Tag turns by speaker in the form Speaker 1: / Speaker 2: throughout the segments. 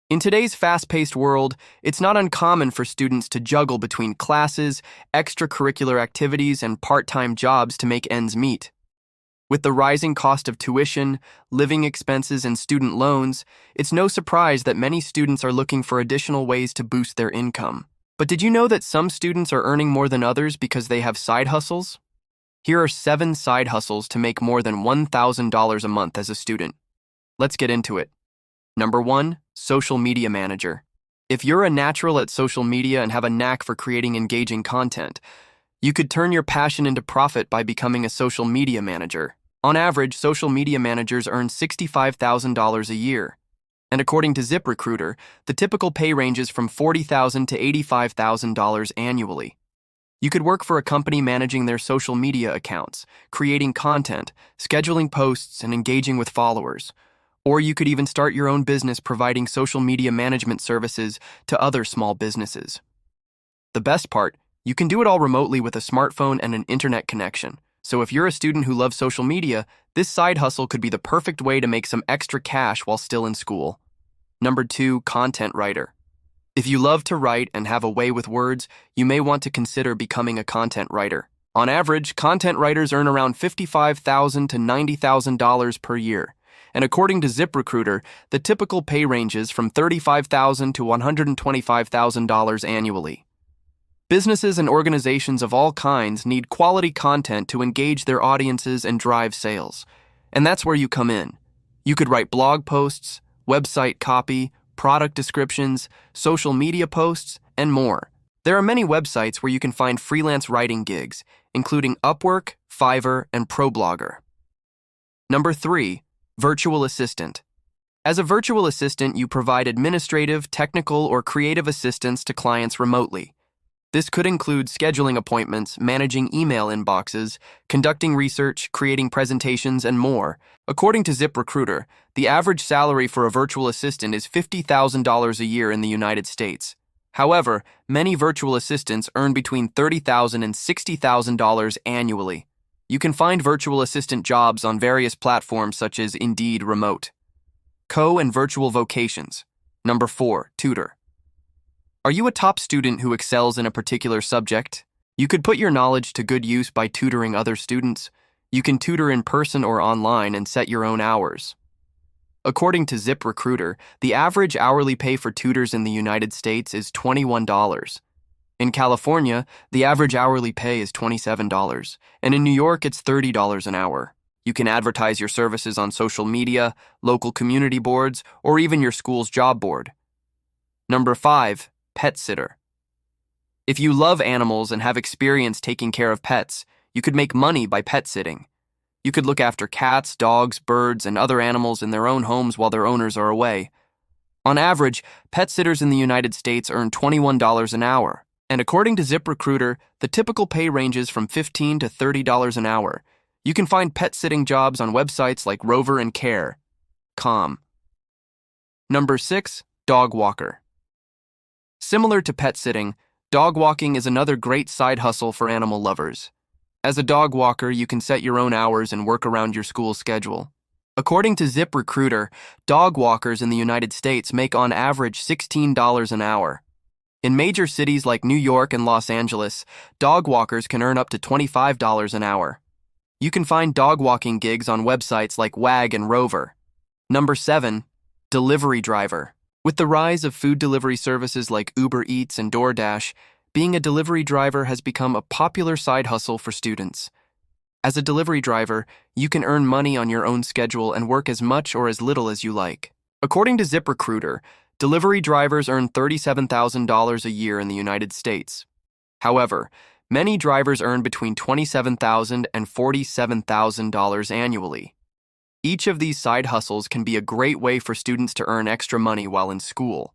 Speaker 1: In today's fast-paced world, it's not uncommon for students to juggle between classes, extracurricular activities, and part-time jobs to make ends meet. With the rising cost of tuition, living expenses, and student loans, it's no surprise that many students are looking for additional ways to boost their income. But did you know that some students are earning more than others because they have side hustles? Here are 7 side hustles to make more than $1,000 a month as a student. Let's get into it. Number 1, social media manager. If you're a natural at social media and have a knack for creating engaging content, you could turn your passion into profit by becoming a social media manager. On average, social media managers earn $65,000 a year. And according to ZipRecruiter, the typical pay ranges from $40,000 to $85,000 annually. You could work for a company managing their social media accounts, creating content, scheduling posts, and engaging with followers. Or you could even start your own business providing social media management services to other small businesses. The best part, you can do it all remotely with a smartphone and an internet connection. So if you're a student who loves social media, this side hustle could be the perfect way to make some extra cash while still in school. Number 2, content writer. If you love to write and have a way with words, you may want to consider becoming a content writer. On average, content writers earn around $55,000 to $90,000 per year. And according to ZipRecruiter, the typical pay ranges from $35,000 to $125,000 annually. Businesses and organizations of all kinds need quality content to engage their audiences and drive sales. And that's where you come in. You could write blog posts, website copy, product descriptions, social media posts, and more. There are many websites where you can find freelance writing gigs, including Upwork, Fiverr, and ProBlogger. Number 3, virtual assistant. As a virtual assistant, you provide administrative, technical, or creative assistance to clients remotely. This could include scheduling appointments, managing email inboxes, conducting research, creating presentations, and more. According to ZipRecruiter, the average salary for a virtual assistant is $50,000 a year in the United States. However, many virtual assistants earn between $30,000 and $60,000 annually. You can find virtual assistant jobs on various platforms such as Indeed Remote. Co- and virtual vocations. Number 4, tutor. Are you a top student who excels in a particular subject? You could put your knowledge to good use by tutoring other students. You can tutor in person or online and set your own hours. According to ZipRecruiter, the average hourly pay for tutors in the United States is $21. In California, the average hourly pay is $27, and in New York, it's $30 an hour. You can advertise your services on social media, local community boards, or even your school's job board. Number 5, pet sitter. If you love animals and have experience taking care of pets, you could make money by pet sitting. You could look after cats, dogs, birds, and other animals in their own homes while their owners are away. On average, pet sitters in the United States earn $21 an hour. And according to ZipRecruiter, the typical pay ranges from $15 to $30 an hour. You can find pet sitting jobs on websites like Rover and Care.com. Number 6, dog walker. Similar to pet sitting, dog walking is another great side hustle for animal lovers. As a dog walker, you can set your own hours and work around your school schedule. According to ZipRecruiter, dog walkers in the United States make on average $16 an hour. In major cities like New York and Los Angeles, dog walkers can earn up to $25 an hour. You can find dog walking gigs on websites like Wag and Rover. Number 7, delivery driver. With the rise of food delivery services like Uber Eats and DoorDash, being a delivery driver has become a popular side hustle for students. As a delivery driver, you can earn money on your own schedule and work as much or as little as you like. According to ZipRecruiter, delivery drivers earn $37,000 a year in the United States. However, many drivers earn between $27,000 and $47,000 annually. Each of these side hustles can be a great way for students to earn extra money while in school.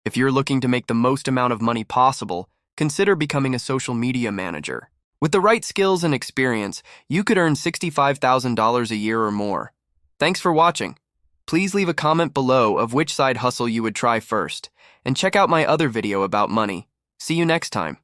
Speaker 1: If you're looking to make the most amount of money possible, consider becoming a social media manager. With the right skills and experience, you could earn $65,000 a year or more. Thanks for watching. Please leave a comment below of which side hustle you would try first, and check out my other video about money. See you next time.